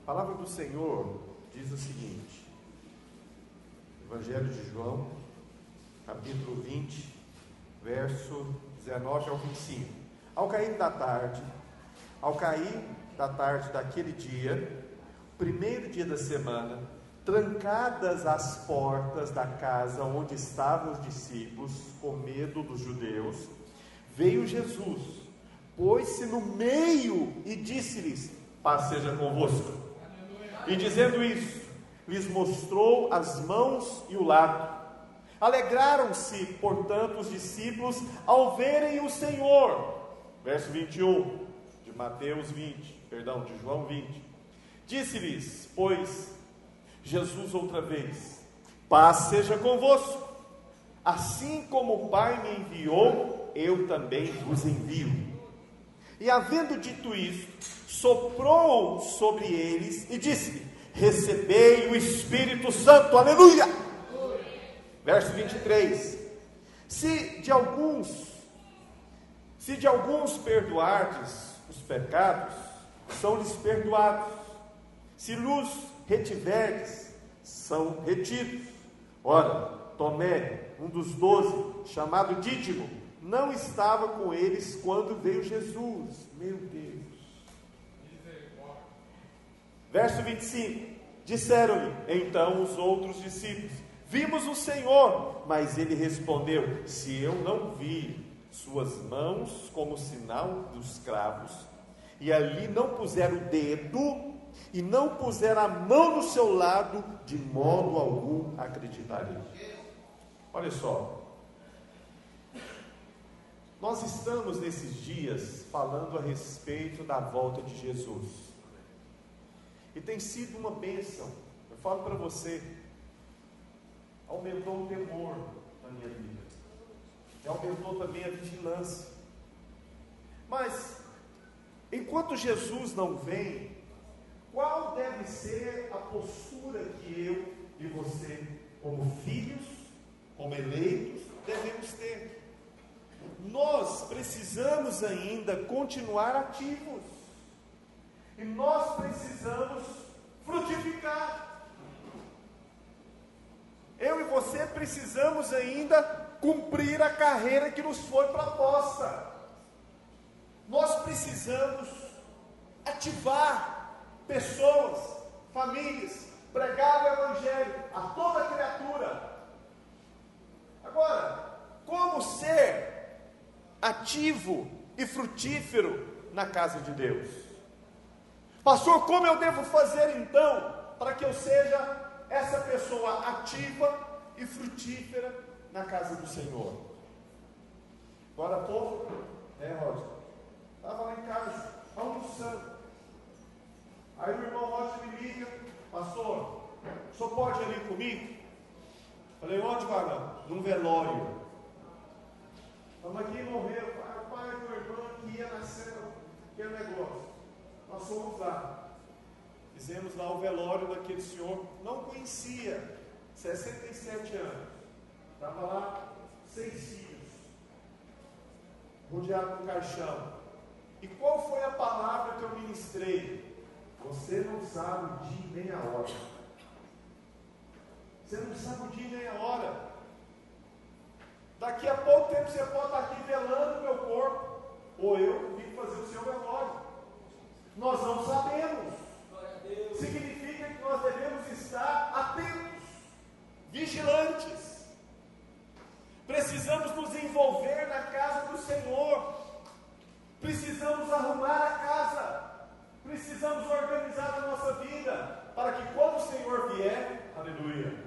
A palavra do Senhor diz o seguinte, Evangelho de João, capítulo 20, verso 19 ao 25. Ao cair da tarde daquele dia, primeiro dia da semana, trancadas as portas da casa onde estavam os discípulos, com medo dos judeus, veio Jesus, pôs-se no meio e disse-lhes: paz seja convosco. E dizendo isso, lhes mostrou as mãos e o lado. Alegraram-se, portanto, os discípulos ao verem o Senhor. Verso 21 de de João 20. Disse-lhes, pois, Jesus outra vez: paz seja convosco. Assim como o Pai me enviou, eu também vos envio. E havendo dito isto, soprou sobre eles e disse: recebei o Espírito Santo, aleluia! Verso 23. Se de alguns perdoardes os pecados, são-lhes perdoados. Se lhes retiverdes, são retidos. Ora, Tomé, um dos 12, chamado Dídimo, não estava com eles quando veio Jesus. Meu Deus. Verso 25. Disseram-lhe então os outros discípulos: vimos o Senhor. Mas ele respondeu: se eu não vi suas mãos como sinal dos cravos, e ali não puser o dedo, e não puser a mão no seu lado, de modo algum acreditarei. Olha só, nós estamos nesses dias falando a respeito da volta de Jesus, e tem sido uma bênção. Eu falo para você, aumentou o temor na minha vida, e aumentou também a vigilância. Mas enquanto Jesus não vem, qual deve ser a postura que eu e você, como filhos, como eleitos, devemos ter? Nós precisamos ainda continuar ativos, e nós precisamos frutificar. Eu e você precisamos ainda cumprir a carreira que nos foi proposta. Nós precisamos ativar pessoas, famílias, pregar o Evangelho a toda criatura. Agora, como ser ativo e frutífero na casa de Deus? Pastor, como eu devo fazer então para que eu seja essa pessoa ativa e frutífera na casa do Senhor? Agora há pouco, Roger, estava lá em casa, almoçando. Aí o irmão Roger me liga: pastor, o senhor pode ir ali comigo? Falei: onde, varão? Num velório. Estamos aqui, morreu. O pai do irmão que ia nascer aquele negócio. Nós fomos lá. Fizemos lá o velório daquele senhor. Não conhecia. 67 anos. Estava lá, 6 filhos. Rodeado do caixão. E qual foi a palavra que eu ministrei? Você não sabe o dia nem a hora. Você não sabe o dia nem a hora. Daqui a pouco tempo você pode estar aqui velando o meu corpo, ou eu vim fazer o seu velório. Nós não sabemos. Significa que nós devemos estar atentos, vigilantes. Precisamos nos envolver na casa do Senhor. Precisamos arrumar a casa. Precisamos organizar a nossa vida, para que quando o Senhor vier, aleluia.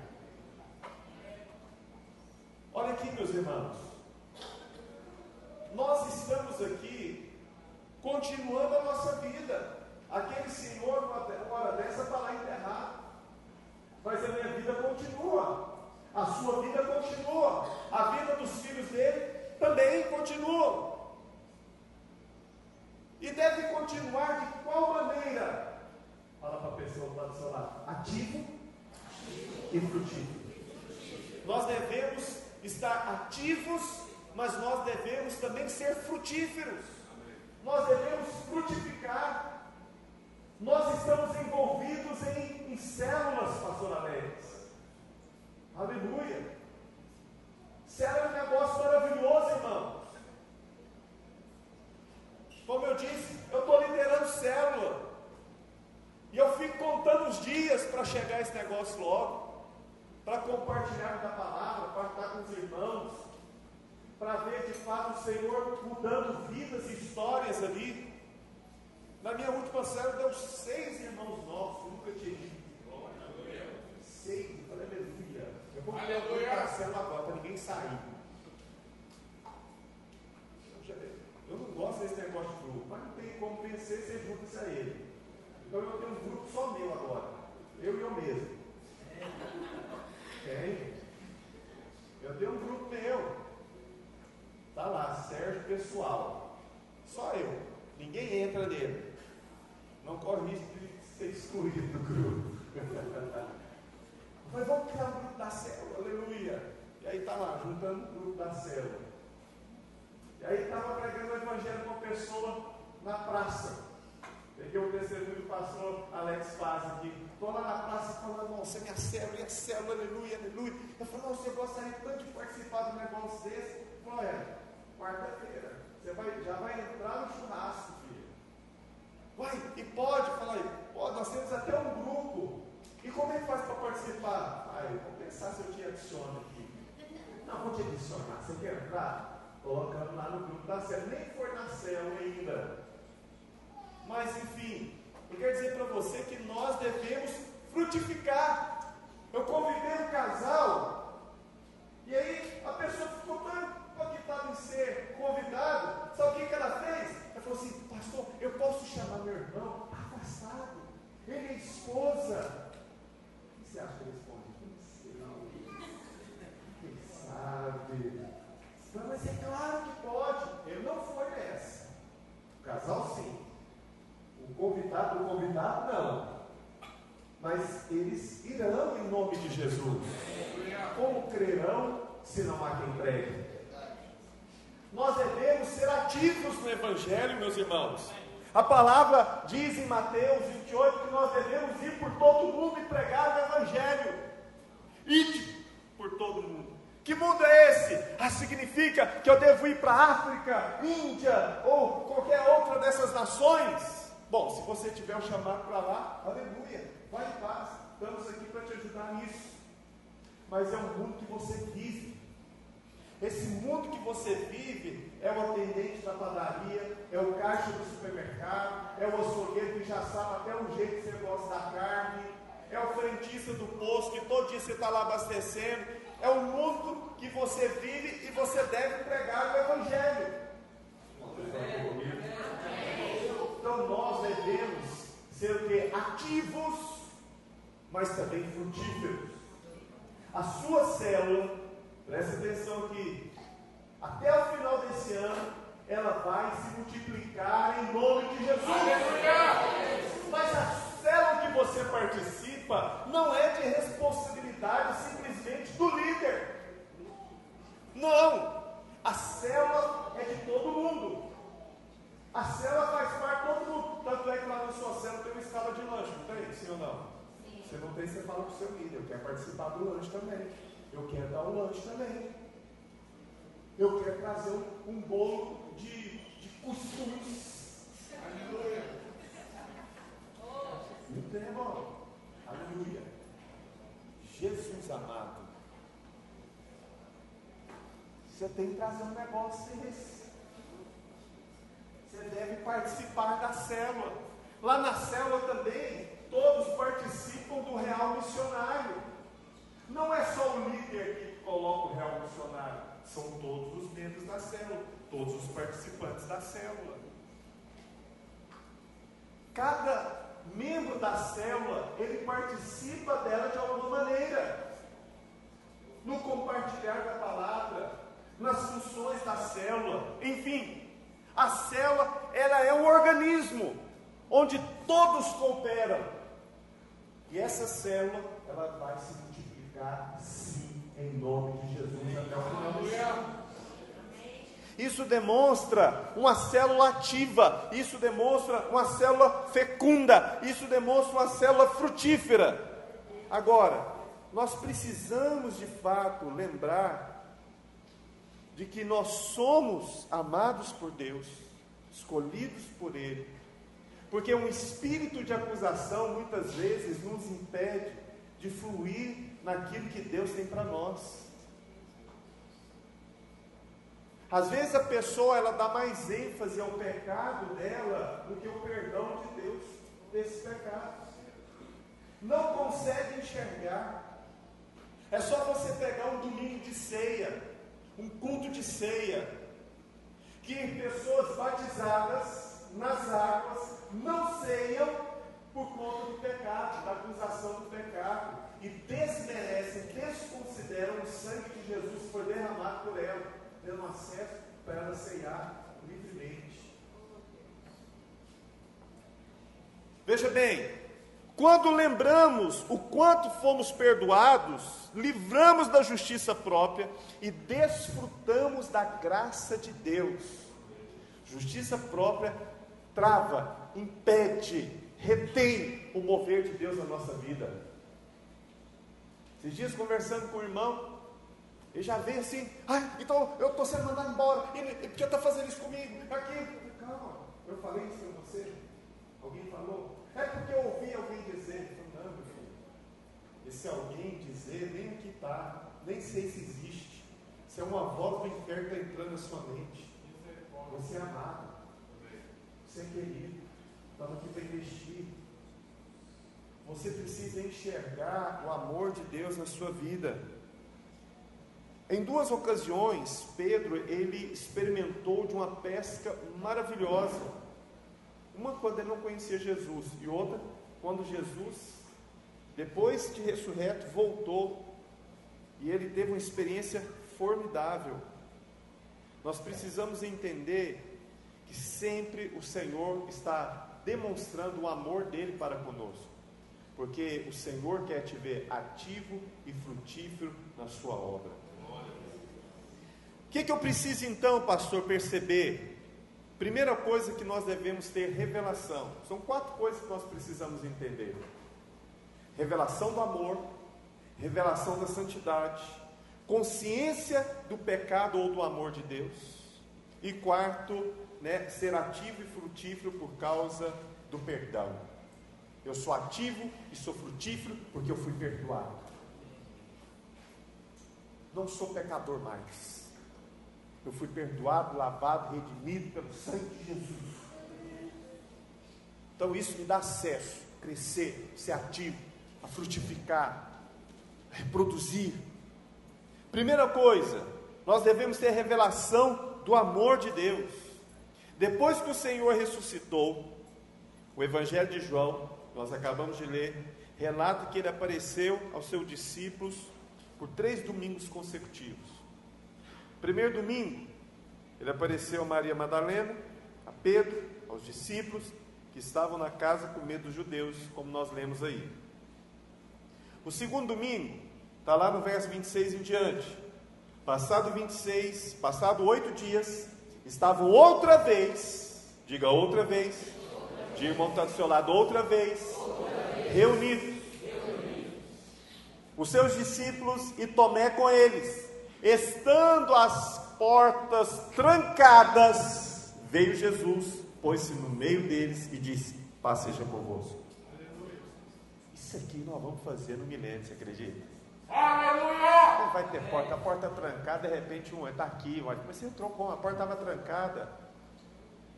Olha aqui, meus irmãos, nós estamos aqui continuando a nossa vida. Aquele senhor, uma hora dessa, está lá enterrado, mas a minha vida continua, a sua vida continua, a vida dos filhos dele também continua, e deve continuar de qual maneira? Fala para a pessoa que está do seu lado: ativo e frutífero. Nós devemos estar ativos, mas nós devemos também ser frutíferos. Nós devemos frutificar. Nós estamos envolvidos em células pastorais. Aleluia! Célula é um negócio maravilhoso, irmãos. Como eu disse, eu estou liderando célula. E eu fico contando os dias para chegar esse negócio logo. Para compartilhar da palavra, para estar com os irmãos. Para ver de fato o Senhor mudando vidas e histórias ali. Na minha última célula deu 6 irmãos novos, eu nunca tinha visto. 6, aleluia. Eu vou colocar a célula agora para ninguém sair. Eu não gosto desse negócio de grupo, mas não tem como vencer, você junta-se a ele. Então eu tenho um grupo só meu agora, eu e eu mesmo. Tem? Eu tenho um grupo meu. Está lá, Sérgio Pessoal. Só eu. Ninguém entra nele. Não corre risco de ser excluído do grupo. Mas vamos criar um grupo da célula, aleluia. E aí está lá, juntando o grupo da célula. E aí estava pregando o evangelho com uma pessoa na praça. Peguei o testemunho do pastor Alex Paz aqui. Estou lá na praça falando, nossa, é minha célula, e a célula, aleluia, aleluia. Eu falei, nossa, eu gostaria tanto de participar de um negócio desse. Ele falou, quarta-feira, você já vai entrar no churrasco, filho. Uai, e pode? Fala aí, pode, nós temos até um grupo. E como é que faz para participar? Eu vou pensar se eu te adiciono aqui. Não, vou te adicionar, você quer entrar? Colocando lá no grupo da célula, nem for na célula ainda. Mas enfim, eu quero dizer para você que nós devemos frutificar. Eu convidei um casal, e aí a pessoa ficou tão impactada em ser convidado. Sabe o que ela fez? Ela falou assim, pastor, eu posso chamar meu irmão afastado, ele é esposa. O que você acha que ele responde? Não sei. Quem sabe? Não, mas é claro que pode. Ele não foi nessa. O casal sim. O convidado não. Mas eles irão em nome de Jesus. Como crerão se não há quem pregue? Nós devemos ser ativos no Evangelho, meus irmãos. A palavra diz em Mateus 28 que nós devemos ir por todo mundo e pregar o Evangelho. Ide por todo mundo. Que mundo é esse? Significa que eu devo ir para a África, Índia ou qualquer outra dessas nações? Bom, se você tiver o chamado para lá, aleluia, vai em paz, estamos aqui para te ajudar nisso. Mas é um mundo que você vive. Esse mundo que você vive é o atendente da padaria, é o caixa do supermercado, é o açougueiro que já sabe até o jeito que você gosta da carne, é o frentista do posto que todo dia você está lá abastecendo. É o mundo que você vive e você deve pregar o Evangelho. Então nós devemos ser o quê? Ativos, mas também frutíferos. A sua célula, preste atenção aqui, até o final desse ano, ela vai se multiplicar em nome de Jesus. Mas a célula que você participa não é de responsabilidade simplesmente do líder. Não, a célula é de todo mundo. A célula faz parte de todo mundo. Tanto é que lá na sua célula tem uma escala de lanche, não tem? Sim ou não? Sim. Se não tem, você fala para o seu líder, eu quero participar do lanche também. Eu quero dar um lanche também. Eu quero trazer um bolo de cuscuz. Aleluia. Não tem, irmão. Aleluia. Jesus amado. Você tem que trazer um negócio desse. Você deve participar da célula. Lá na célula também, todos participam do real missionário. Não é só o líder que coloca o real missionário. São todos os membros da célula. Todos os participantes da célula. Cada membro da célula, ele participa dela de alguma maneira. No compartilhar da palavra, nas funções da célula, enfim. A célula, ela é um organismo onde todos cooperam. E essa célula, ela vai se multiplicar sim, em nome de Jesus, até o final do ano. isso demonstra uma célula ativa, isso demonstra uma célula fecunda, isso demonstra uma célula frutífera. Agora, nós precisamos de fato lembrar de que nós somos amados por Deus, escolhidos por Ele, porque um espírito de acusação muitas vezes nos impede de fluir naquilo que Deus tem para nós. Às vezes a pessoa ela dá mais ênfase ao pecado dela do que o perdão de Deus desse pecado. Não consegue enxergar. É só você pegar um domingo de ceia, um culto de ceia, que pessoas batizadas nas águas não ceiam por conta do pecado, da acusação do pecado, e desmerecem, desconsideram o sangue de Jesus que foi derramado por ela, dando acesso para ela ceiar livremente. Veja bem, quando lembramos o quanto fomos perdoados, livramos da justiça própria e desfrutamos da graça de Deus. Justiça própria trava, impede, retém o mover de Deus na nossa vida. Esses dias conversando com o irmão, ele já veio assim, então eu estou sendo mandado embora, ele podia estar fazendo isso comigo, aqui. Calma, eu falei isso com você? Alguém falou? É porque eu ouvi alguém dizer. Eu falei, não, meu filho, esse alguém dizer, nem aqui está, nem sei se existe. Isso é uma voz do inferno que está entrando na sua mente. Você é amado, você é querido, estamos aqui para investir. Você precisa enxergar o amor de Deus na sua vida. Em 2 ocasiões, Pedro, ele experimentou de uma pesca maravilhosa. Uma quando ele não conhecia Jesus, e outra quando Jesus, depois de ressurreto, voltou, e ele teve uma experiência formidável. Nós precisamos entender que sempre o Senhor está demonstrando o amor dele para conosco, porque o Senhor quer te ver ativo e frutífero na sua obra. O que eu preciso então, pastor, perceber? Primeira coisa que nós devemos ter revelação. São 4 coisas que nós precisamos entender: revelação do amor, revelação da santidade, consciência do pecado ou do amor de Deus, e quarto, ser ativo e frutífero por causa do perdão. Eu sou ativo e sou frutífero porque eu fui perdoado. Não sou pecador mais. Eu fui perdoado, lavado, redimido pelo sangue de Jesus. Então isso me dá acesso a crescer, ser ativo, a frutificar, a reproduzir. Primeira coisa, nós devemos ter revelação do amor de Deus. Depois que o Senhor ressuscitou, o Evangelho de João, nós acabamos de ler, relata que ele apareceu aos seus discípulos por 3 domingos consecutivos. Primeiro domingo, ele apareceu a Maria Madalena, a Pedro, aos discípulos que estavam na casa com medo dos judeus, como nós lemos aí. O segundo domingo, está lá no verso 26 em diante. Passado 8 dias, estavam outra vez, diga outra vez, diga o irmão que está do seu lado, outra vez, reunidos. Os seus discípulos e Tomé com eles. Estando as portas trancadas, veio Jesus, pôs-se no meio deles e disse: paz seja convosco. Isso aqui nós vamos fazer no milênio, você acredita? Aleluia! Não vai ter porta, a porta trancada, de repente está aqui, mas você entrou como? A porta estava trancada.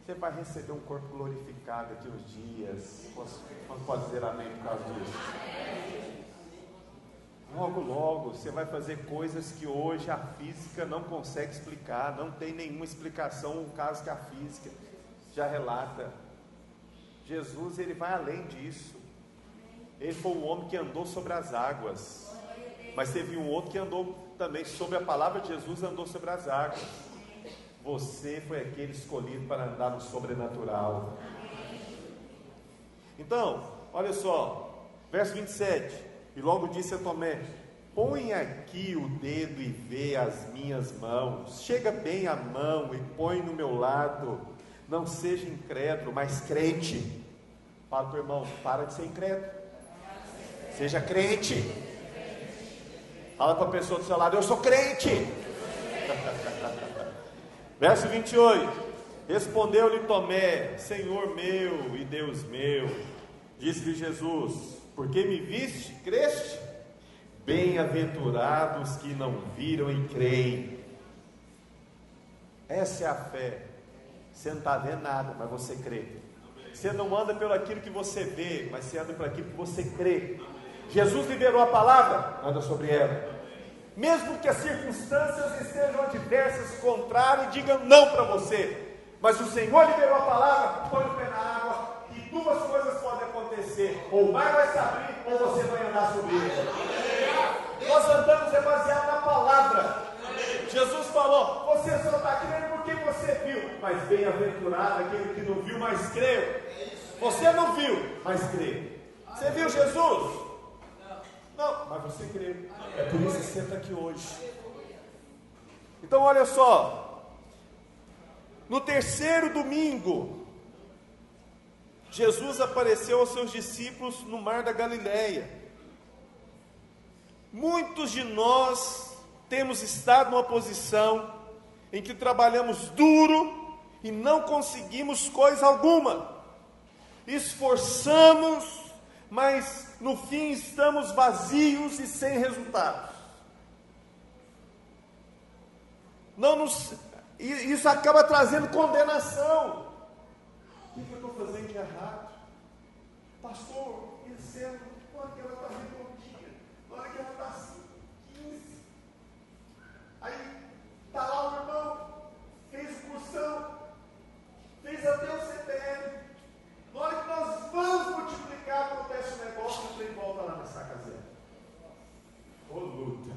Você vai receber um corpo glorificado daqui uns dias. Quando pode dizer amém por causa disso? Logo você vai fazer coisas que hoje a física não consegue explicar, não tem nenhuma explicação, um caso que a física já relata. Jesus, ele vai além disso. Ele foi um homem que andou sobre as águas, mas teve um outro que andou também sobre a palavra de Jesus, andou sobre as águas. Você foi aquele escolhido para andar no sobrenatural. Então, olha só, verso 27, e logo disse a Tomé: põe aqui o dedo e vê as minhas mãos, chega bem a mão e põe no meu lado, não seja incrédulo, mas crente. Fala para o irmão, para de ser incrédulo, seja crente. Fala para a pessoa do seu lado, eu sou crente. Verso 28, respondeu-lhe Tomé, Senhor meu e Deus meu. Disse-lhe Jesus, porque me viste, creste? Bem-aventurados que não viram e creem. Essa é a fé. Você não está vendo nada, mas você crê. Você não anda pelo aquilo que você vê, mas você anda pelo aquilo que você crê. Jesus liberou a palavra, anda sobre ela. Mesmo que as circunstâncias estejam adversas, contrárias, e digam não para você, mas o Senhor liberou a palavra, põe o pé na água, e duas coisas podem acontecer: ou o mar vai se abrir, ou você vai andar sobre ele. Nós andamos baseado na palavra. Jesus falou, você só está crendo porque você viu, mas bem-aventurado aquele que não viu, mas creu. Você não viu, mas crê. Você viu Jesus? Não, mas você crê. É por isso que você está aqui hoje. Então olha só, no terceiro domingo, Jesus apareceu aos seus discípulos no mar da Galileia. Muitos de nós temos estado numa posição em que trabalhamos duro e não conseguimos coisa alguma. Esforçamos, mas no fim estamos vazios e sem resultados. Isso acaba trazendo condenação. O que eu estou fazendo de errado? Pastor, crescendo, na hora que ela está redondinha, na hora que ela está assim, 15. Aí está lá o irmão, fez cursão, fez até o CPM. Na hora que nós vamos multiplicar, acontece um negócio, e tem volta lá nessa casinha. Ô luta.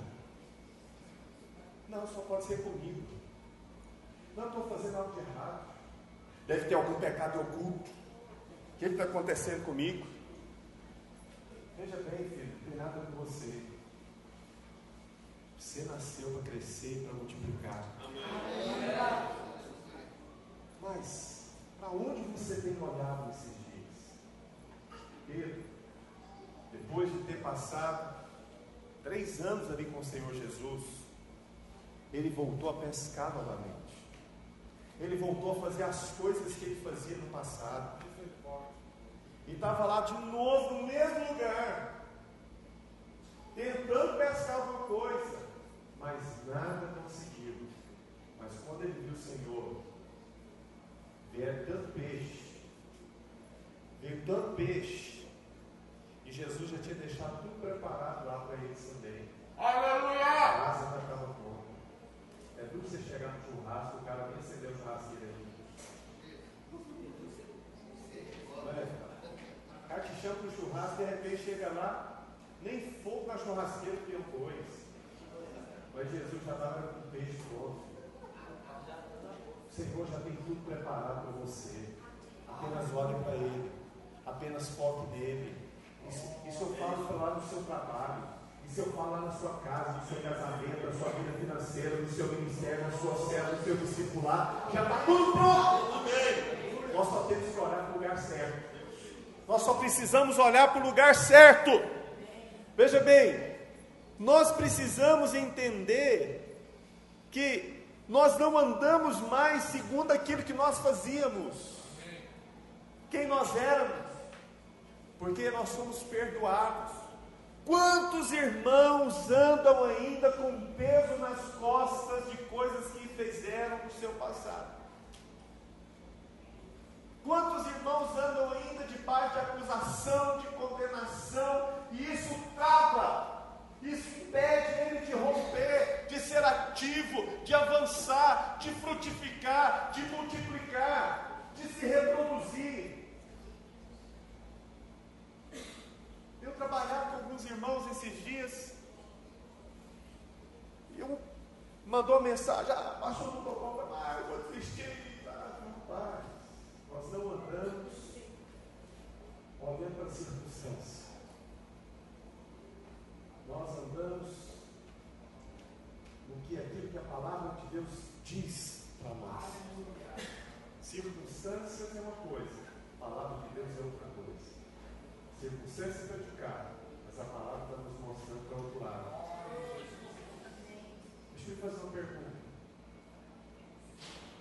Não, só pode ser comigo. Não estou fazendo algo de errado. Deve ter algum pecado oculto. O que está acontecendo comigo? Veja bem, filho, não tem nada com você. Você nasceu para crescer, para multiplicar. Amém. Mas, para onde você tem olhado nesses dias? Pedro, depois de ter passado 3 anos ali com o Senhor Jesus, ele voltou a pescar novamente. Ele voltou a fazer as coisas que ele fazia no passado. E estava lá de novo no mesmo lugar, tentando pescar alguma coisa, mas nada conseguiu. Mas quando ele viu o Senhor, veio tanto peixe, e Jesus já tinha deixado tudo preparado lá para eles também. Aleluia! A casa já estava pronta. É duro você chegar no churrasco, o cara nem acendeu o churrasqueiro aí. O cara te chama para o churrasco, de repente chega lá, nem fogo na churrasqueira que eu pôs. Mas Jesus já estava com o peixe pronto. O Senhor já tem tudo preparado para você. Apenas olhe para Ele, apenas foque nele. Isso eu falo lá no seu trabalho, isso eu falo lá na sua casa, no seu casamento, na sua vida financeira, no seu ministério, na sua célula, no seu discipular. Já está tudo pronto. Nós só temos que olhar para o lugar certo. Nós só precisamos olhar para o lugar certo. Veja bem, nós precisamos entender que nós não andamos mais segundo aquilo que nós fazíamos, quem nós éramos, porque nós somos perdoados. Quantos irmãos andam ainda com peso nas costas de coisas que fizeram no seu passado? Quantos irmãos andam ainda debaixo de acusação, de condenação, e isso trava, isso impede ele de romper, de ser ativo, de avançar, de frutificar, de multiplicar, de se reproduzir. Eu trabalhava com alguns irmãos esses dias, e um mandou uma mensagem, pastor, não estou bom, eu vou desistir, rapaz. Nós não andamos olhando para as circunstâncias. Nós andamos do que aquilo que a palavra de Deus diz para nós. Circunstâncias é uma coisa, a palavra de Deus é outra coisa. Circunstâncias está de cá, mas a palavra está nos mostrando para o outro lado. Deixa eu fazer uma pergunta.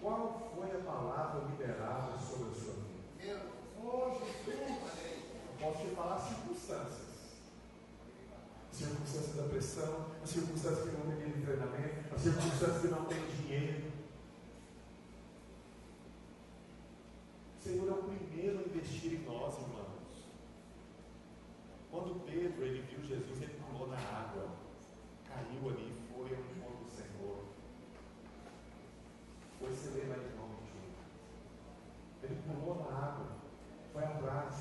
Qual foi a palavra liberada sobre a sua vida? Eu posso te falar circunstâncias. A circunstância da pressão, a circunstância que não tem aquele treinamento, a circunstância que não tem dinheiro. O Senhor é o primeiro a investir em nós, irmãos. Quando Pedro ele viu Jesus, ele pulou na água, caiu ali e foi ao encontro do Senhor. Foi se ler lá em nome de Jesus. Ele pulou na água, foi atrás.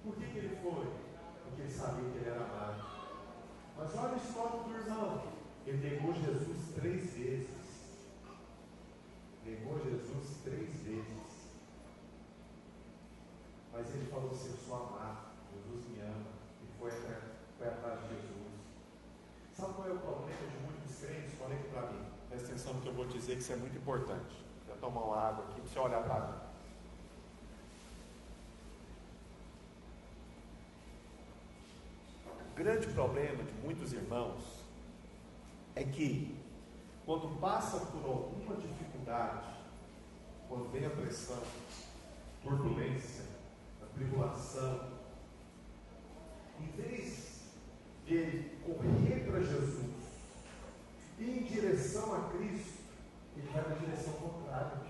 Por que ele foi? Porque ele sabia que ele era amado. Mas olha a história do irmão. Ele negou Jesus 3 vezes. Negou Jesus 3 vezes. Mas ele falou assim: eu sou amado, Jesus me ama. E foi atrás de Jesus. Sabe qual é o problema de muitos crentes? Olha aqui para mim. Presta atenção no que eu vou dizer, que isso é muito importante. Vou tomar uma água aqui para você olhar para mim. O grande problema de muitos irmãos é que, quando passam por alguma dificuldade, quando vem a pressão, turbulência, a tribulação, em vez de ele correr para Jesus, ir em direção a Cristo, ele vai na direção contrária.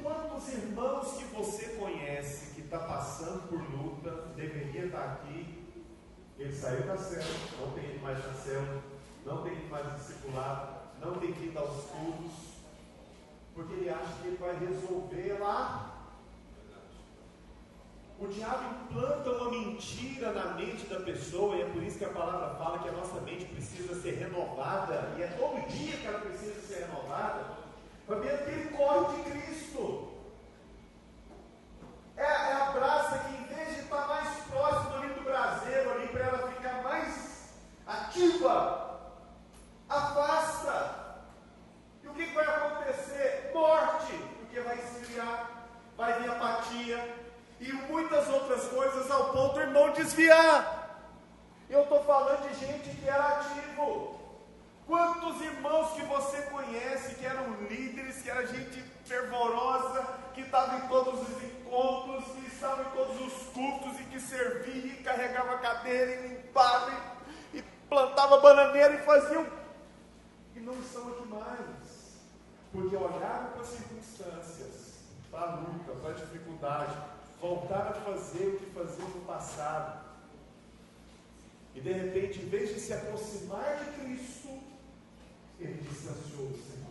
Quantos irmãos que você conhece que está passando por luta, deveria estar aqui, ele saiu da célula, não tem ido mais na célula, não tem ido mais discipulado, não tem ido aos cultos, porque ele acha que ele vai resolver lá. O diabo implanta uma mentira na mente da pessoa, e é por isso que a palavra fala que a nossa mente precisa ser renovada, e é todo dia que ela precisa ser renovada, para ver que ele corre de Cristo. É a brasa que, em vez de estar mais próximo ali do braseiro, ali para ela ficar mais ativa, afasta. E o que vai acontecer? Morte, porque vai esfriar, vai vir apatia e muitas outras coisas, ao ponto do irmão desviar. Eu estou falando de gente que era ativo. Quantos irmãos que você conhece que eram líderes, que era gente fervorosa, que estava em todos os encontros, que estava em todos os cultos e que servia, e carregava a cadeira e limpava e plantava bananeira e faziam, e não estão aqui mais, porque olharam para as circunstâncias, para a luta, para a dificuldade, voltaram a fazer o que faziam no passado, e de repente, em vez de se aproximar de Cristo, ele distanciou do Senhor.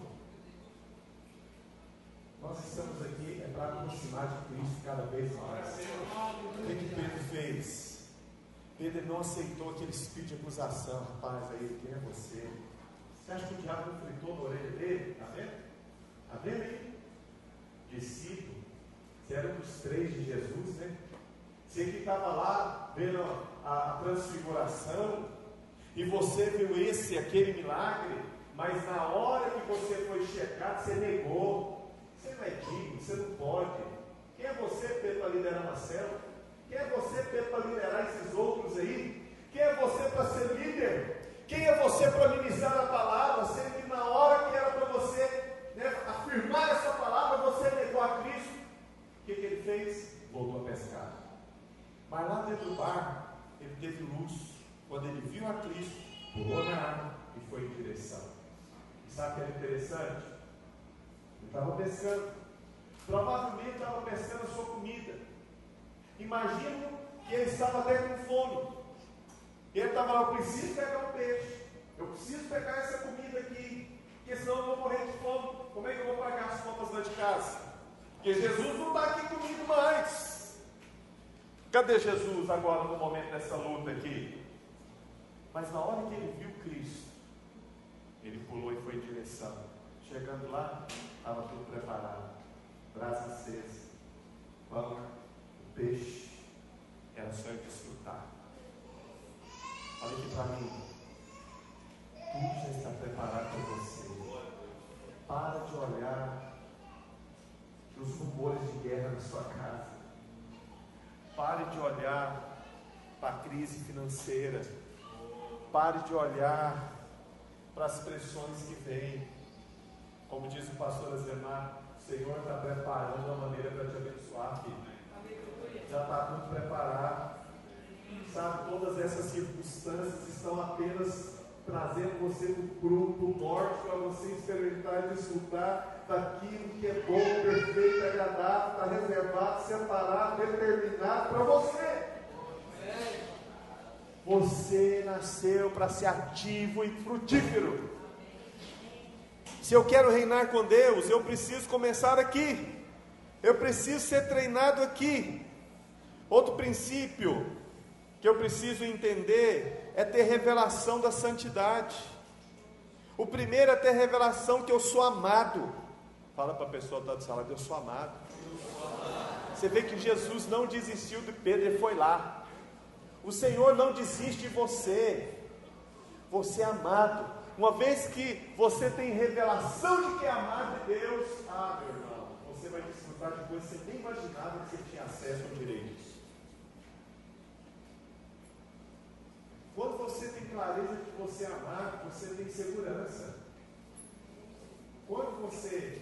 Nós estamos aqui para aproximar de Cristo cada vez mais. O que Pedro fez? Pedro não aceitou aquele espírito de acusação. Rapaz, aí, quem é você? Você acha que o diabo não fritou na orelha dele? Está vendo? Está vendo aí? Discípulo. Você era um dos 3 de Jesus, né? Você que estava lá vendo a transfiguração, e você viu aquele milagre, mas na hora que você foi checado, você negou. Você não é digno, você não pode. Quem é você, Pedro, para liderar uma célula? Quem é você, Pedro, para liderar esses outros aí? Quem é você para ser líder? Quem é você para ministrar a palavra, sendo que na hora que era para você, né, afirmar essa palavra, você negou a Cristo? O que ele fez? Voltou a pescar. Mas lá dentro do barco, ele teve luz. Quando ele viu a Cristo, pulou na água e foi em direção. E sabe o que era interessante? Ele estava pescando. Provavelmente estava pescando a sua comida. Imagino que ele estava até com fome. Ele estava lá: eu preciso pegar um peixe. Eu preciso pegar essa comida aqui, porque senão eu vou morrer de fome. Como é que eu vou pagar as contas lá de casa? Porque Jesus não está aqui comigo mais. Cadê Jesus agora no momento dessa luta aqui? Mas na hora que ele viu Cristo, ele pulou e foi em direção. Chegando lá, estava tudo preparado. Brasa acesa, pão, peixe. Era só ele desfrutar. Olha aqui para mim. sua casa. Pare de olhar para a crise financeira. Pare de olhar para as pressões que vêm. Como diz o pastor Azemar, o Senhor está preparando uma maneira para te abençoar, filho. Já está tudo preparado. Sabe, todas essas circunstâncias estão apenas trazendo você do cru, do morte, para você experimentar e desfrutar daquilo que é bom, perfeito, agradável, está reservado, separado, determinado para você. Você nasceu para ser ativo e frutífero. Se eu quero reinar com Deus, eu preciso começar aqui. Eu preciso ser treinado aqui. Outro princípio que eu preciso entender é ter revelação da santidade. O primeiro é ter revelação que eu sou amado. Fala para a pessoa que está do seu lado, eu sou amado. Você vê que Jesus não desistiu de Pedro, ele foi lá. O Senhor não desiste de você. Você é amado. Uma vez que você tem revelação de que é amado de Deus, meu irmão, você vai desfrutar de coisas que você nem imaginava que você tinha acesso ao direito. Quando você tem clareza de que você é amado, você tem segurança. Quando você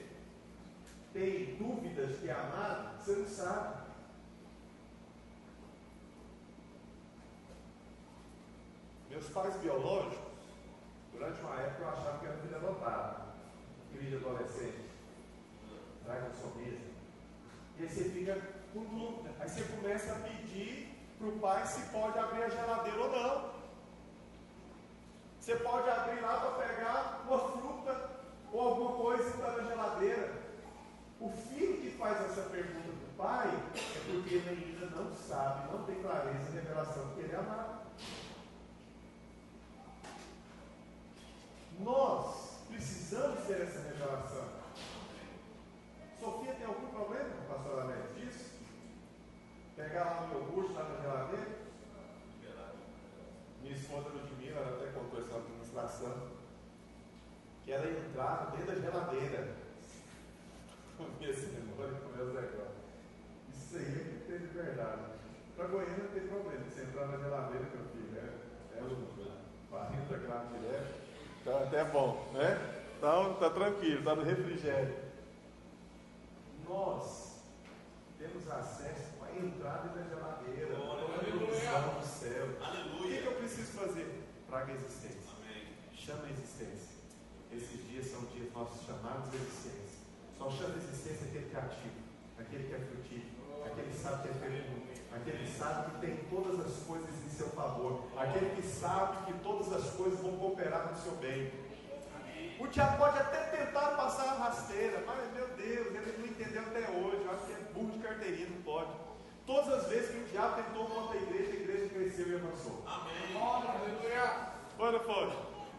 tem dúvidas de que é amado, você não sabe. Meus pais biológicos, durante uma época eu achava que era filho adotado, filho de adolescente, dragosomia. E aí você fica com dúvida. Aí você começa a pedir para o pai se pode abrir a geladeira ou não. Você pode abrir lá para pegar uma fruta ou alguma coisa que está na geladeira. O filho que faz essa pergunta para o pai é porque ele ainda não sabe, não tem clareza e revelação de que ele é amado. Nós precisamos ter essa revelação. Sofia tem algum problema, pastor Alex, disso? Pegar lá o iogurte lá na geladeira? Minha esposa Ludmila, ela até contou essa administração, que ela entrava dentro da geladeira. Comia cenoura e comia os negócios. Isso aí é que tem de verdade. Para Goiânia não tem problema. Você entrar na geladeira, meu filho, é o barril da grávida direto. Então até bom, né? Então está tranquilo, está no refrigério. Nós temos acesso à entrada da geladeira, a televisão do céu. Aleluia. O que eu preciso fazer? Traga a existência. Amém. Chama a existência. Esses dias são dias nossos chamados de existência. Só chama a existência aquele que é ativo, aquele que é frutífero, aquele que sabe que é fecundo, aquele que sabe que tem todas as coisas em seu favor, aquele que sabe que todas as coisas vão cooperar no seu bem. O diabo pode até tentar passar a rasteira, mas meu Deus, ele não entendeu até hoje. Eu acho que é burro de carteirinha, não pode. Todas as vezes que o diabo tentou contra a igreja cresceu e avançou. Amém. Aleluia. Foi, não foi?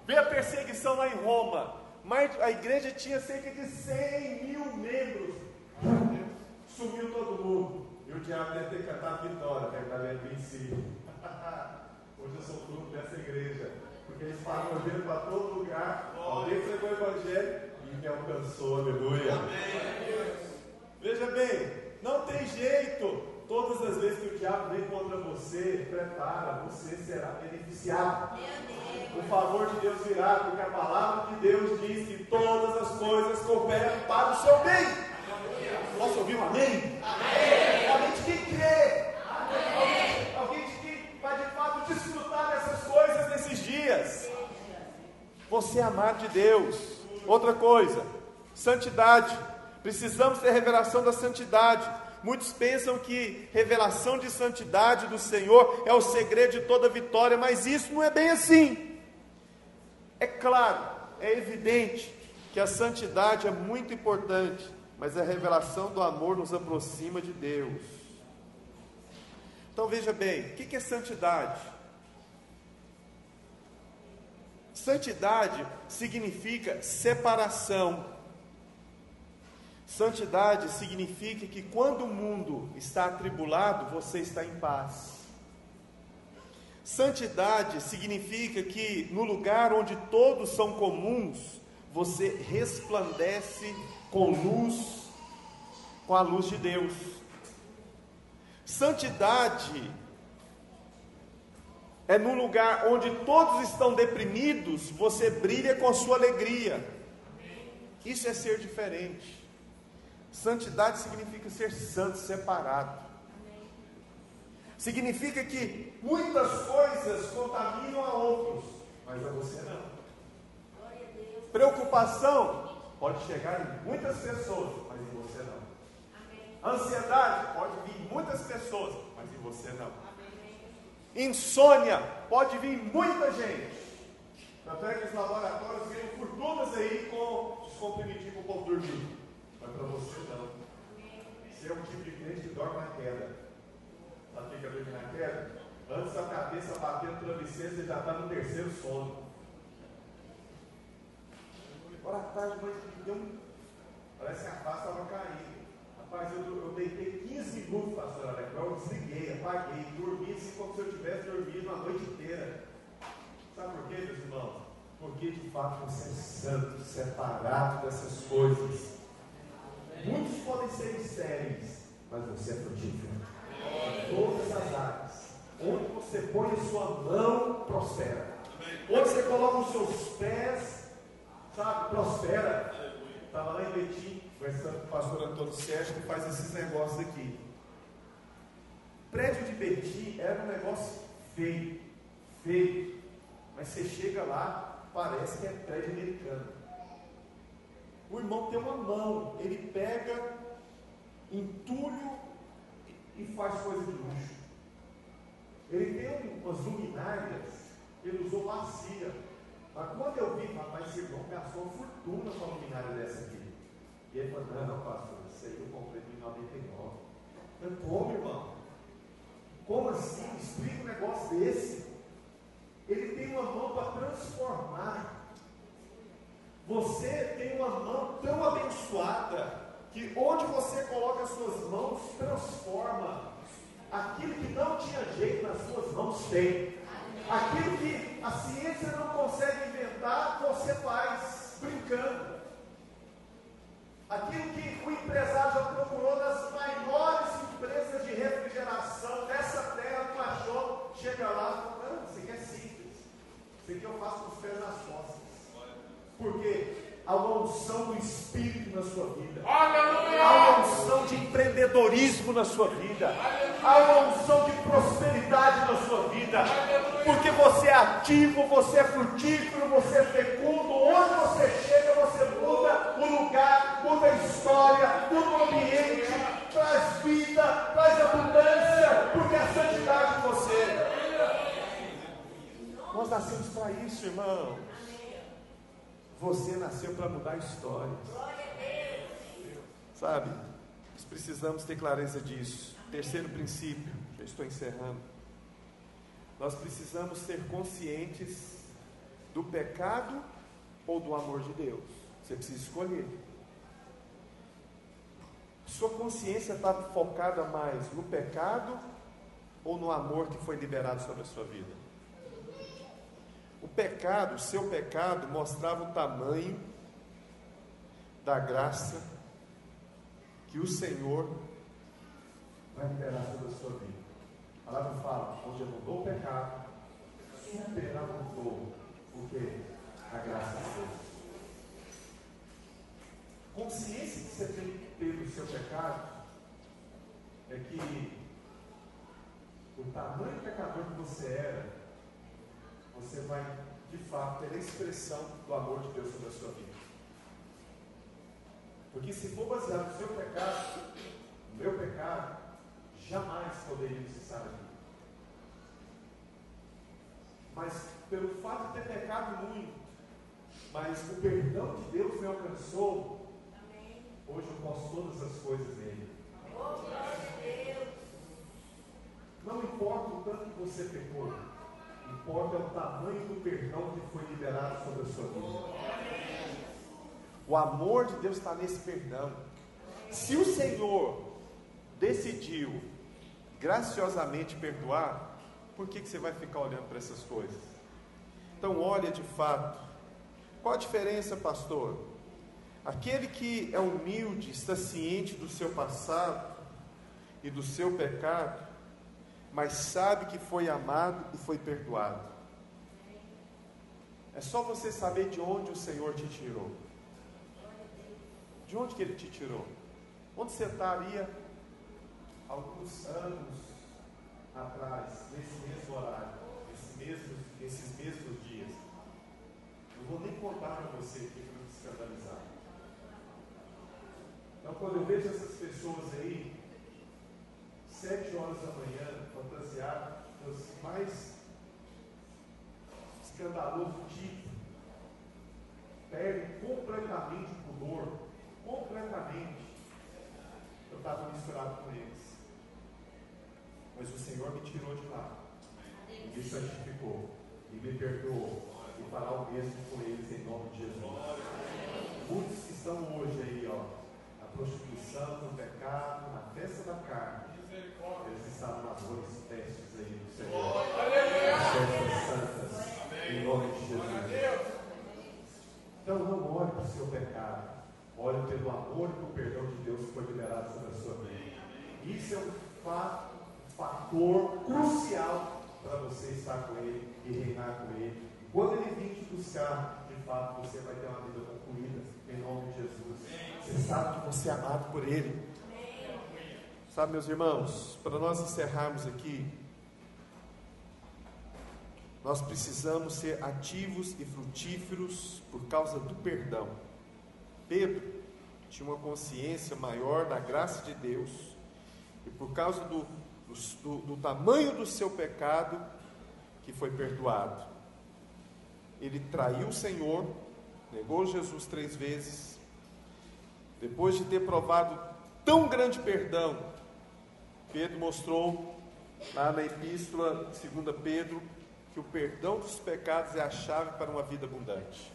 Veio a perseguição lá em Roma, mas a igreja tinha cerca de 100 mil membros. Sumiu todo mundo. E o diabo deve ter cantado vitória, que a galera vencia. Hoje eu sou fruto dessa igreja. Porque eles falam evangelho para todo lugar. Alguém pregou o evangelho e me alcançou, aleluia. Amém. Veja bem, não tem jeito. Todas as vezes que o diabo vem contra você, prepara, você será beneficiado. O favor de Deus virá, porque a palavra de Deus diz que todas as coisas cooperam para o seu bem. Posso ouvir um amém? Amém. Alguém de quem crê? Amém. Alguém de quem vai de fato desfrutar dessas coisas nesses dias. Você é amado de Deus. Outra coisa, santidade. Precisamos ter revelação da santidade. Muitos pensam que revelação de santidade do Senhor é o segredo de toda vitória, mas isso não é bem assim. É claro, é evidente que a santidade é muito importante, mas a revelação do amor nos aproxima de Deus. Então veja bem, o que é santidade? Santidade significa separação. Santidade significa que quando o mundo está atribulado, você está em paz. Santidade significa que no lugar onde todos são comuns, você resplandece com luz, com a luz de Deus. Santidade é num lugar onde todos estão deprimidos, você brilha com a sua alegria. Isso é ser diferente. Santidade significa ser santo, separado. Significa que muitas coisas contaminam a outros, mas a você não. Preocupação pode chegar em muitas pessoas, mas em você não. Ansiedade pode vir em muitas pessoas, mas em você não. Insônia pode vir em muita gente. Tanto é que os laboratórios ganham fortunas aí com os comprimidos para o povo dormir. Mas para você não. Você é um tipo de crente que dorme na queda. Sabe o que é dormir na queda? Antes da cabeça bater no travesseiro, você já está no terceiro sono. Agora à tarde, mas parece que a face estava caindo. Rapaz, eu deitei 15 minutos, pastor Alex. Eu desliguei, apaguei, dormi assim como se eu tivesse dormido a noite inteira. Sabe por quê, meus irmãos? Porque de fato você é santo, separado dessas coisas. Muitos podem ser estéreis, mas você é frutífero. Em todas as áreas. Onde você põe a sua mão, prospera. Onde você coloca os seus pés, sabe, prospera. Estava lá em Betim, conversando com o pastor Antônio Sérgio, que faz esses negócios aqui. O prédio de Betim era um negócio feio, feio. Mas você chega lá, parece que é prédio americano. O irmão tem uma mão, ele pega entulho e faz coisa de luxo. Ele tem umas luminárias, ele usou bacia. Mas quando eu vi, rapaz, esse irmão gastou uma fortuna com a luminária dessa aqui. E ele falou, não, pastor, isso aí eu comprei em 99. Eu, como, irmão? Como assim? Explica um negócio desse. Ele tem uma mão para transformar. Você tem uma mão tão abençoada, que onde você coloca as suas mãos, transforma. Aquilo que não tinha jeito nas suas mãos tem. Aquilo que a ciência não consegue inventar, você faz brincando. Aquilo que o empresário já procurou nas maiores empresas de refrigeração dessa terra, não achou, chega lá e fala, não, isso aqui é simples. Isso aqui eu faço com os pés nas costas. Porque há uma unção do Espírito na sua vida. Há uma unção de empreendedorismo na sua vida. Há uma unção de prosperidade na sua vida. Porque você é ativo, você é frutífero, você é fecundo. Onde você chega, você muda o lugar, muda a história, muda o ambiente, traz vida, traz abundância, porque a santidade em você. Nós nascemos para isso, irmão. Você nasceu para mudar histórias. Sabe? Nós precisamos ter clareza disso. Terceiro princípio, já estou encerrando. Nós precisamos ser conscientes do pecado ou do amor de Deus. Você precisa escolher. Sua consciência está focada mais no pecado ou no amor que foi liberado sobre a sua vida? O pecado, o seu pecado, mostrava o tamanho da graça que o Senhor vai liberar sobre a sua vida. A palavra fala, onde abundou o pecado, superabundou o que? A graça de Deus. Consciência que você tem que ter do seu pecado é que o tamanho pecador que você era, você vai, de fato, ter a expressão do amor de Deus sobre a sua vida. Porque se for baseado no seu pecado, no meu pecado, jamais poderíamos estar aqui. Mas pelo fato de ter pecado muito, mas o perdão de Deus me alcançou, hoje eu posso todas as coisas nele. Não importa o tanto que você pecou, importa o tamanho do perdão que foi liberado sobre a sua vida. O amor de Deus está nesse perdão. Se o Senhor decidiu graciosamente perdoar, por que você vai ficar olhando para essas coisas? Então olha de fato. Qual a diferença, pastor? Aquele que é humilde, está ciente do seu passado, e do seu pecado, mas sabe que foi amado e foi perdoado. É só você saber de onde o Senhor te tirou. De onde que Ele te tirou? Onde você estaria alguns anos atrás, nesse mesmo horário, nesses mesmos dias? Não vou nem contar para você aqui para não te escandalizar. Então, quando eu vejo essas pessoas aí, 7 horas da manhã, fantasiadas, os mais escandaloso tipo, perdem completamente o pudor, completamente. Eu estava misturado com eles, mas o Senhor me tirou de lá, e me santificou, e me perdoou, e fará o mesmo com eles em nome de Jesus. Muitos que estão hoje aí, na prostituição, no pecado, na festa da carne, eles estavam nas boas festas aí do Senhor, as festas santas, em nome de Jesus. Então não olhe para o seu pecado, olhe pelo amor e pelo perdão de Deus que foi liberado sobre a sua vida. Isso é um fator crucial para você estar com Ele e reinar com Ele. Quando Ele vir te buscar, de fato você vai ter uma vida concluída em nome de Jesus. Você sabe que você é amado por Ele. Sabe, meus irmãos, para nós encerrarmos aqui, nós precisamos ser ativos e frutíferos por causa do perdão. Pedro tinha uma consciência maior da graça de Deus, e por causa do tamanho do seu pecado, que foi perdoado. Ele traiu o Senhor, negou Jesus 3 vezes, depois de ter provado tão grande perdão, Pedro mostrou lá na epístola 2 Pedro, que o perdão dos pecados é a chave para uma vida abundante.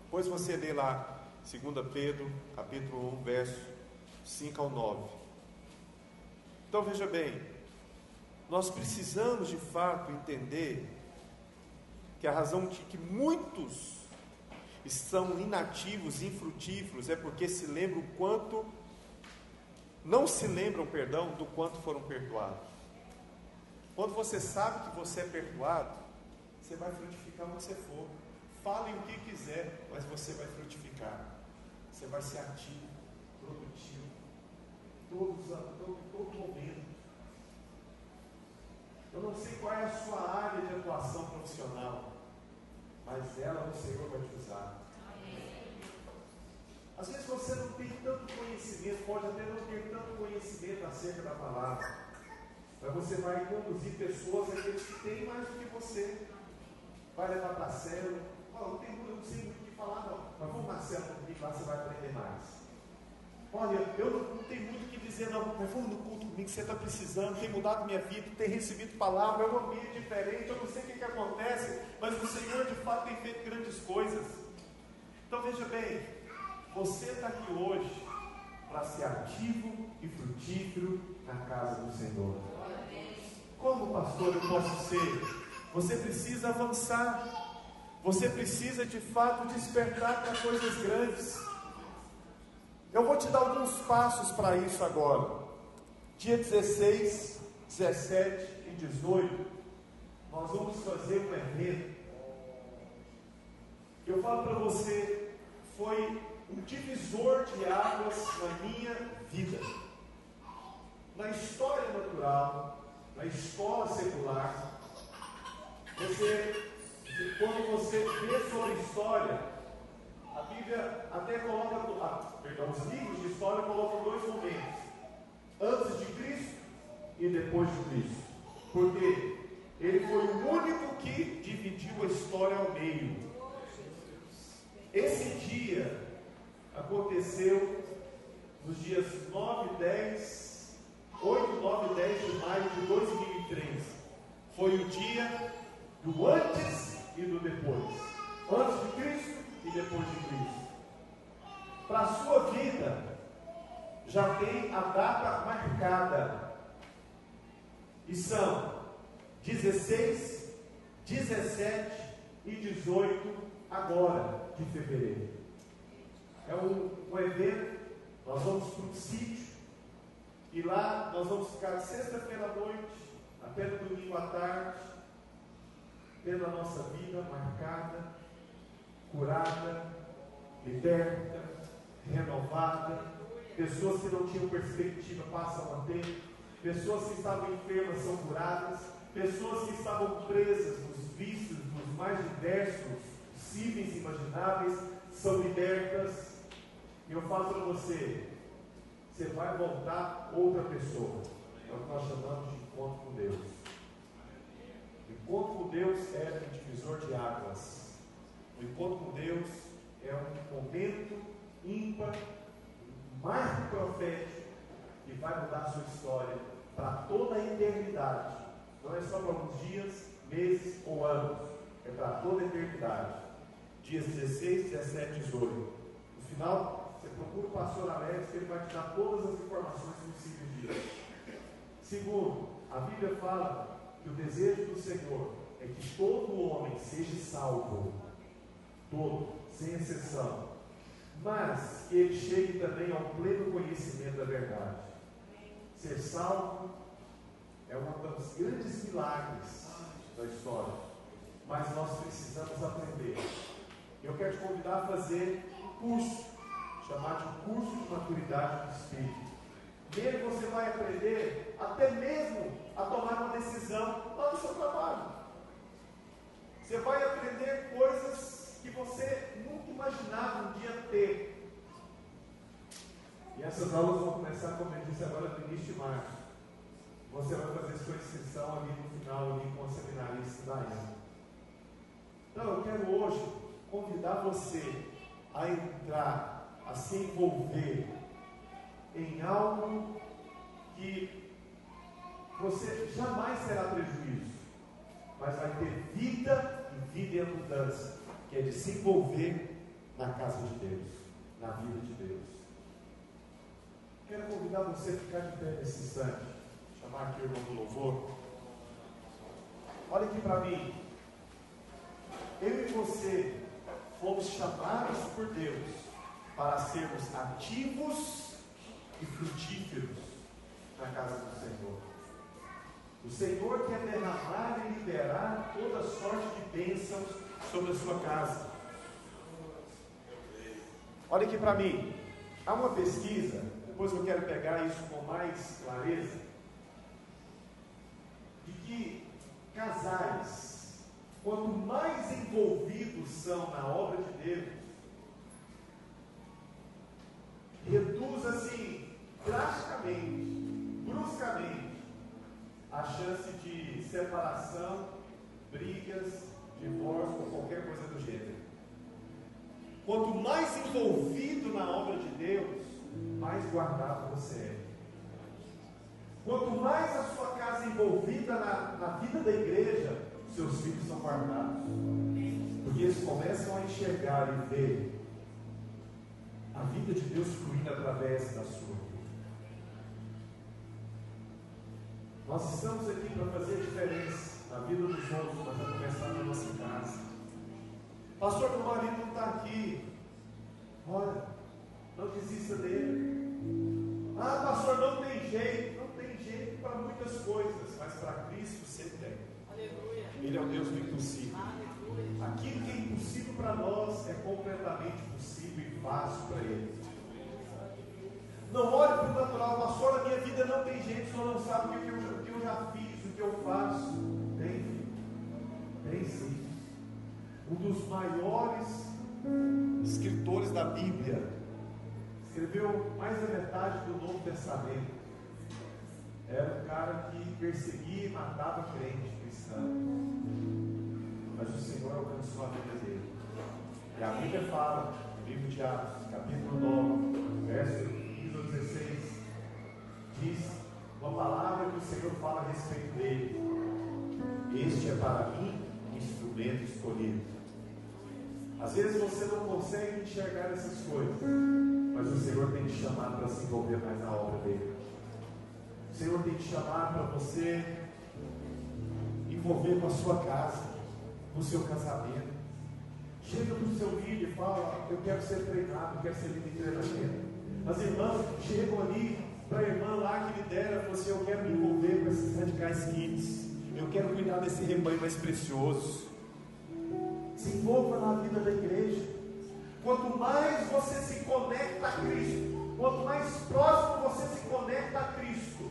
Depois você lê lá 2 Pedro, capítulo 1, verso 5 ao 9. Então veja bem, nós precisamos de fato entender que a razão de que muitos estão inativos, infrutíferos, é porque se lembram o quanto, não se lembram, perdão, do quanto foram perdoados. Quando você sabe que você é perdoado, você vai frutificar onde você for. Falem o que quiser, mas você vai frutificar. Você vai ser ativo, produtivo, todo momento. Eu não sei qual é a sua área de atuação profissional, mas ela o Senhor vai te usar. Às vezes você não tem tanto conhecimento, pode até não ter tanto conhecimento acerca da palavra, mas você vai conduzir pessoas, aqueles que têm mais do que você, vai levar para a célula. Eu não sei muito o que falar não, mas vamos na célula comigo, lá você vai aprender mais. Olha, eu não tenho muito o que dizer não, mas vamos no culto comigo, você está precisando, tem mudado minha vida, tem recebido palavra, é um ambiente diferente, eu não sei o que acontece, mas o Senhor de fato tem feito grandes coisas. Então veja bem, você está aqui hoje para ser ativo e frutífero na casa do Senhor. Como pastor eu posso ser? Você precisa avançar, você precisa de fato despertar para coisas grandes. Eu vou te dar alguns passos para isso agora. Dia 16, 17 e 18, nós vamos fazer um evento. Eu falo para você, foi um divisor de águas na minha vida. Na história natural, na escola secular, quando você vê sobre história, a Bíblia até coloca, os livros de história colocam 2 momentos: antes de Cristo e depois de Cristo. Porque ele foi o único que dividiu a história ao meio. Esse dia aconteceu nos dias 8, 9 e 10 de maio de 2003. Foi o dia do antes e do depois. Antes de Cristo e depois de Cristo. Para a sua vida, já tem a data marcada. E são 16, 17 e 18 agora de fevereiro. É um evento, nós vamos para um sítio, E lá nós vamos ficar sexta-feira à noite, até domingo à tarde, tendo a nossa vida marcada, curada, liberta, renovada. Pessoas que não tinham perspectiva passam a ter. Pessoas que estavam enfermas são curadas. Pessoas que estavam presas nos vícios, nos mais diversos, possíveis e imagináveis, são libertas. E eu falo para você, você vai voltar outra pessoa. É o que nós chamamos de encontro com Deus. O encontro com Deus é um divisor de águas. O encontro com Deus é um momento ímpar, um marco profético que vai mudar a sua história para toda a eternidade. Não é só para alguns dias, meses ou anos, é para toda a eternidade. Dias 16, 17, 18. No final, você procura o pastor Alex, que ele vai te dar todas as informações possíveis disso. Segundo, a Bíblia fala que o desejo do Senhor é que todo homem seja salvo, todo, sem exceção, mas que ele chegue também ao pleno conhecimento da verdade. Ser salvo é um dos grandes milagres da história, mas nós precisamos aprender. Eu quero te convidar a fazer um curso, chamado de curso de maturidade do Espírito. Nele você vai aprender até mesmo a tomar uma decisão lá no seu trabalho. Você vai aprender coisas que você nunca imaginava um dia ter. E essas aulas vão começar, como eu disse agora, no início de março. Você vai fazer sua inscrição ali no final, ali com a seminarista Daiane. Então eu quero hoje convidar você a entrar, a se envolver em algo que você jamais terá prejuízo, mas vai ter vida e vida em abundância, que é de se envolver na casa de Deus, na vida de Deus. Quero convidar você a ficar de pé nesse instante, chamar aqui o irmão do louvor. Olha aqui para mim. Eu e você fomos chamados por Deus para sermos ativos e frutíferos na casa do Senhor. O Senhor quer derramar e liberar toda sorte de bênçãos sobre a sua casa. Olha aqui para mim. Há uma pesquisa, depois eu quero pegar isso com mais clareza, de que casais, quanto mais envolvidos são na obra de Deus, reduz assim, drasticamente, bruscamente, a chance de separação, brigas, divórcio ou qualquer coisa do gênero. Quanto mais envolvido na obra de Deus, mais guardado você é. Quanto mais a sua casa envolvida na vida da igreja, seus filhos são guardados. Porque eles começam a enxergar e ver a vida de Deus fluindo através da sua vida. Nós estamos aqui para fazer a diferença na vida dos outros, mas vai começar na nossa casa. Pastor, meu marido não está aqui. Olha, não desista dele. Ah, pastor, não tem jeito. Não tem jeito para muitas coisas, mas para Cristo sempre tem. Aleluia. Ele é o Deus do impossível. Aleluia. Aquilo que é impossível para nós é completamente possível e fácil para Ele. Não olhe para o natural. Pastor, na minha vida não tem jeito. O senhor não sabe o que eu já fiz, o que eu faço. Tem sim. Um dos maiores escritores da Bíblia escreveu mais da metade do Novo Testamento. Era um cara que perseguia e matava crente cristão, mas o Senhor alcançou a vida dele. E a Bíblia fala, no livro de Atos, capítulo 9, verso 15 a 16, diz uma palavra que o Senhor fala a respeito dele: este é para mim um instrumento escolhido. Às vezes você não consegue enxergar essas coisas, mas o Senhor tem te chamado para se envolver mais na obra dele. O Senhor tem te chamado para você envolver com a sua casa, com o seu casamento. Chega para o seu líder e fala: eu quero ser treinado, eu quero ser líder de treinamento. As irmãs chegam ali para a irmã lá que lidera, falou assim: eu quero me envolver com esses radicais kids, eu quero cuidar desse rebanho mais precioso. Se envolva na vida da igreja. Quanto mais você se conecta a Cristo, quanto mais próximo você se conecta a Cristo,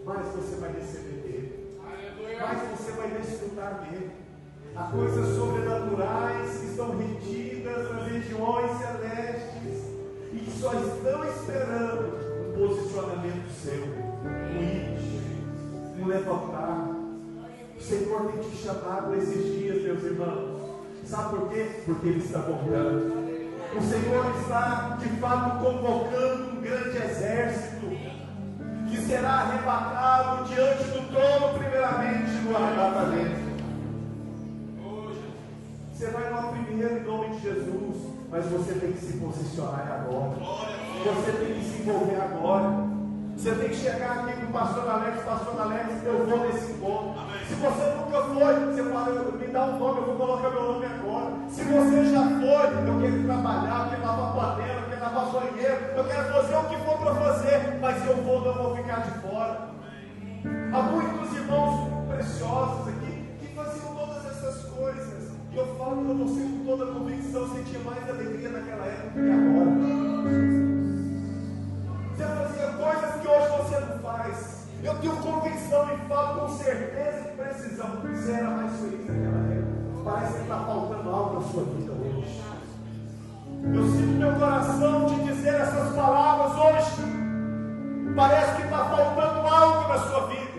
mais você vai receber dele, mais você vai desfrutar dele. Há coisas sobrenaturais que estão retidas nas regiões celestes e que só estão esperando um posicionamento seu, um ir, um levantar. O Senhor tem te chamado esses dias, meus irmãos. Sabe por quê? Porque Ele está voltando. O Senhor está de fato convocando um grande exército que será arrebatado diante do trono, primeiramente no arrebatamento. Você vai lá primeiro em nome de Jesus, mas você tem que se posicionar agora. Você tem que se envolver agora. Você tem que chegar aqui com o pastor Alex, eu vou nesse encontro. Se você nunca foi, você fala, me dá um nome, eu vou colocar meu nome agora. Se você já foi, eu quero trabalhar, eu quero lavar panela, eu quero lavar banheiro, eu quero fazer o que for para fazer, mas eu vou, não vou ficar de fora. Há muitos irmãos preciosos aqui que faziam todas essas coisas. E eu falo para você com toda a convicção, sentia mais alegria naquela época que agora. Você fazia coisas que hoje você não faz. Eu tenho convicção e falo com certeza e precisão. Você era mais feliz naquela época. Parece que está faltando algo na sua vida hoje. Eu sinto meu coração de dizer essas palavras hoje. Parece que está faltando algo na sua vida.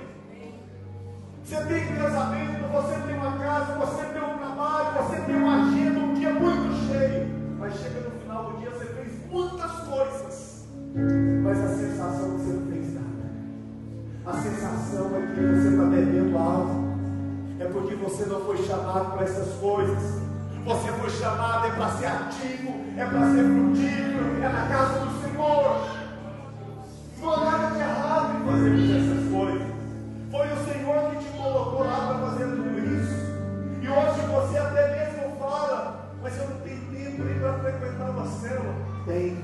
Você tem casamento, você tem uma casa, você tem um trabalho, você tem uma agenda, um dia muito cheio. Mas chega no final do dia, você fez muitas coisas. Mas a sensação é que você não fez nada. A sensação é que você está devendo algo. É porque você não foi chamado para essas coisas. Você foi chamado para ser ativo, é para ser frutífero, é na casa do Senhor. Não há nada de errado em fazermos essas coisas. Foi o Senhor que te colocou lá para fazer tudo isso. E hoje você até mesmo fala, mas eu não tenho tempo nem para frequentar uma célula. Tem.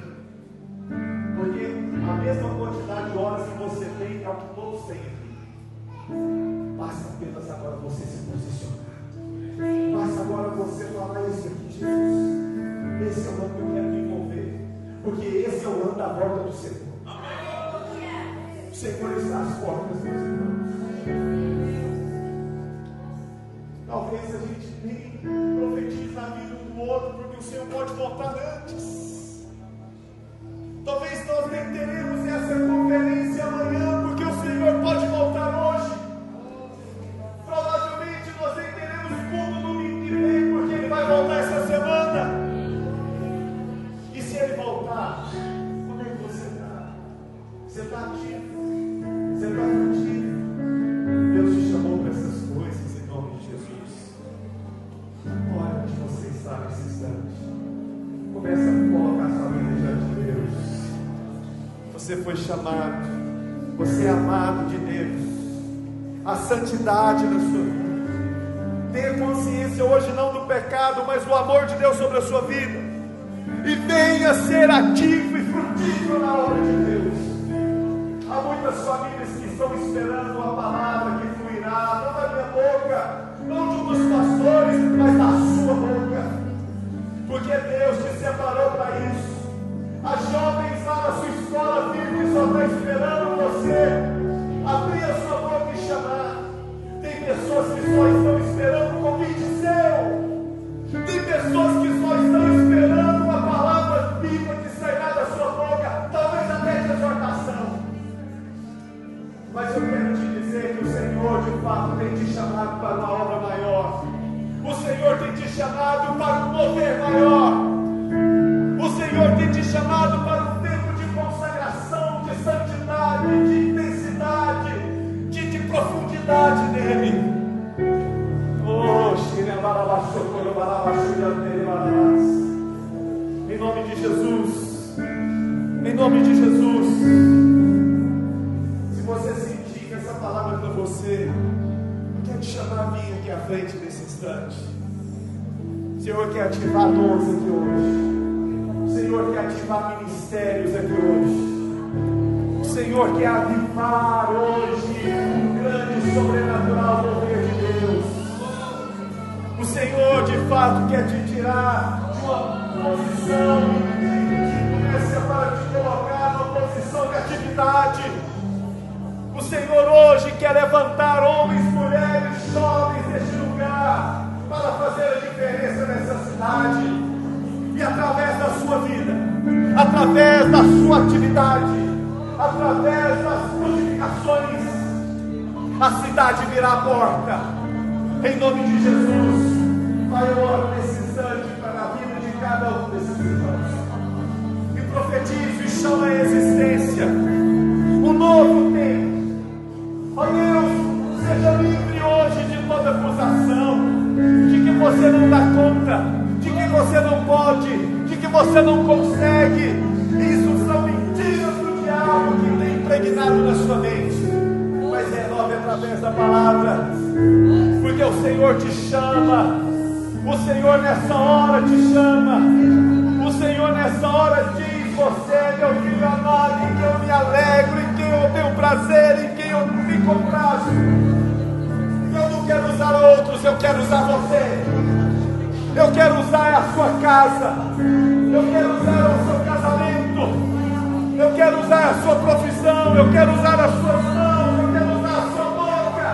Porque a mesma quantidade de horas que você tem é o que todos têm aqui. Basta apenas agora você se posicionar. Basta agora você falar isso aqui, Jesus. Esse é o ano que eu quero me envolver. Porque esse é o ano da volta do Senhor. O Senhor está às portas, meus irmãos. Talvez a gente nem profetize na vida um do outro, porque o Senhor pode voltar antes. Talvez nós nem teremos essa conferência amanhã, porque o Senhor pode voltar hoje. Provavelmente nós nem teremos culto no domingo que vem, porque Ele vai voltar essa semana. E se Ele voltar, como é que você está? Você está ativo? Você está ativo? Deus te chamou para essas coisas em nome de Jesus. Olha onde você está nesse instante. Começa a colocar sua vida diante de Deus. Você foi chamado, você é amado de Deus. A santidade na sua vida. Tenha consciência hoje não do pecado, mas do amor de Deus sobre a sua vida. E venha ser ativo e frutífero na obra de Deus. Há muitas famílias que estão esperando a palavra que fluirá, não da minha boca, não de um dos pastores, mas da sua boca. Porque Deus te separou para isso. As jovens lá na sua escola bíblica só estão esperando você abrir a sua boca e chamar. Tem pessoas que só estão esperando o convite seu. Tem pessoas que só estão esperando uma palavra viva que sairá da sua boca, talvez até de exortação. Mas eu quero te dizer que o Senhor de fato tem te chamado para uma obra maior. O Senhor tem te chamado para um mover maior. O Senhor tem te chamado para um tempo de consagração, de santidade, de intensidade, de profundidade nele. Oh, em nome de Jesus, em nome de Jesus. Se você sentir que essa palavra é para você, eu quero te chamar a vir aqui à frente nesse instante. O Senhor quer ativar dons aqui hoje. O Senhor quer ativar ministérios aqui hoje. O Senhor quer avivar hoje um grande sobrenatural mover de Deus. O Senhor de fato quer te tirar de uma posição de ignorância para te colocar numa posição de atividade. O Senhor hoje quer levantar homens, mulheres, jovens deste lugar para fazer a diferença nessa cidade. E através da sua vida, através da sua atividade, através das frutificações, a cidade virá a porta. Em nome de Jesus, Pai, eu oro nesse instante para a vida de cada um desses irmãos. E profetizo e chamo a existência um novo tempo. Ó Deus, seja livre hoje de toda acusação, de que você não dá conta, de que você não pode, de que você não consegue. Isso são mentiras do diabo que tem impregnado na sua mente. Mas renove através da palavra, porque o Senhor te chama. O Senhor nessa hora te chama. O Senhor nessa hora diz: você é meu filho amado, em quem eu me alegro, em quem eu tenho prazer, em quem eu me comprazo. Eu não quero usar outros, eu quero usar você. Eu quero usar a sua casa, eu quero usar o seu casamento, eu quero usar a sua profissão, eu quero usar as suas mãos, eu quero usar a sua boca.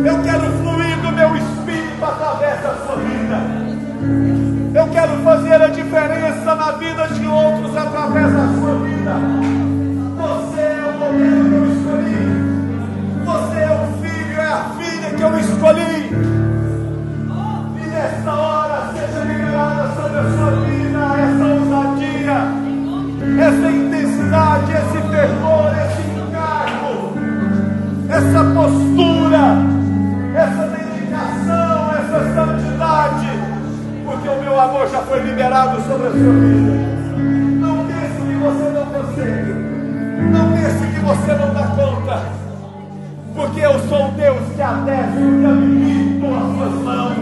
Eu quero fluir do meu espírito através da sua vida. Eu quero fazer a diferença na vida de outros através da sua vida. Você é o modelo que eu escolhi. Você é o filho, é a filha que eu escolhi. E nessa hora seja liberada sobre a sua vida essa ousadia, essa intensidade, esse fervor, esse encargo, essa postura, essa dedicação, essa santidade, porque o meu amor já foi liberado sobre a sua vida. Não pense que você não consegue, não pense que você não dá conta, porque eu sou o Deus que adestro e habilito as suas mãos.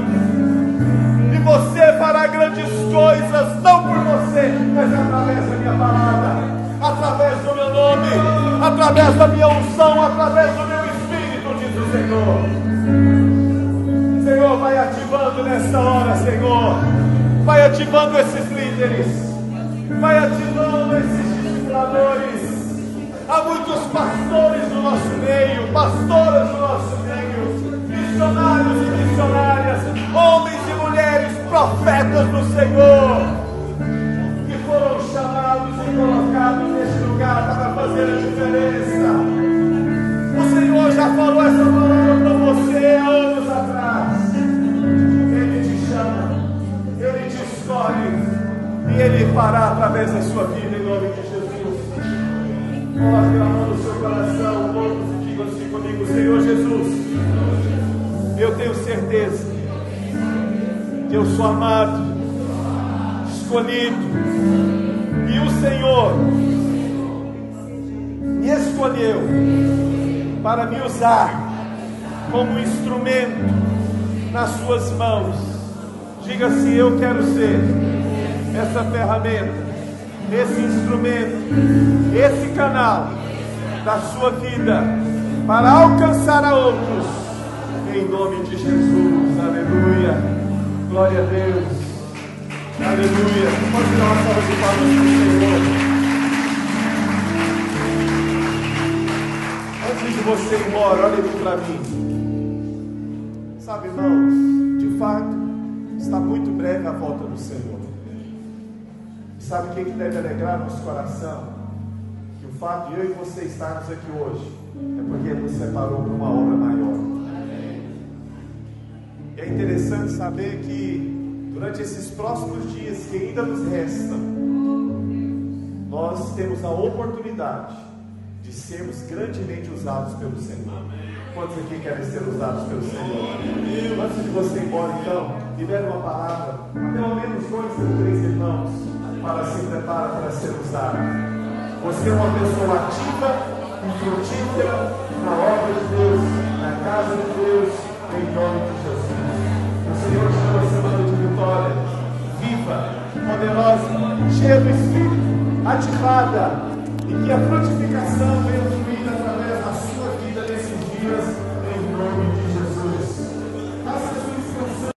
E você fará grandes coisas, não por você, mas através da minha palavra, através do meu nome, através da minha unção, através do meu Espírito, diz o Senhor. Senhor, vai ativando nessa hora, Senhor. Vai ativando esses líderes, vai ativando esses discipuladores. Há muitos pastores no nosso meio, pastoras no nosso meio, missionários e missionárias, homens e mulheres, profetas do Senhor, que foram chamados e colocados neste lugar para fazer a diferença. O Senhor já falou essa palavra para você há anos atrás. Ele te chama, Ele te escolhe, e Ele fará através da sua vida, em nome de Jesus. Coloque a mão no seu coração, todos, e digam assim comigo: Senhor Jesus, eu tenho certeza que eu sou amado, escolhido, e o Senhor me escolheu para me usar como instrumento nas suas mãos. Diga assim: eu quero ser essa ferramenta, esse instrumento, esse canal da sua vida para alcançar a outros, em nome de Jesus. Aleluia, glória a Deus, aleluia. Pode dar uma salva de palmas para o Senhor. Antes de você ir embora, olha aqui para mim. Sabe, irmãos, de fato está muito breve a volta do Senhor. Sabe o que deve alegrar nosso coração? Que o fato de eu e você estarmos aqui hoje é porque Ele nos separou para uma obra maior. É interessante saber que durante esses próximos dias que ainda nos restam, nós temos a oportunidade de sermos grandemente usados pelo Senhor. Quantos aqui querem ser usados pelo Senhor? Antes de você ir embora, então, libere uma palavra a pelo menos 2 ou 3 irmãos para se preparar para ser usado. Você é uma pessoa ativa e frutífera na obra de Deus, na casa de Deus, em nome de Jesus. O Senhor te deu uma semana de vitória, viva, poderosa, cheia do Espírito, ativada, e que a frutificação venha fluir através da sua vida nesses dias.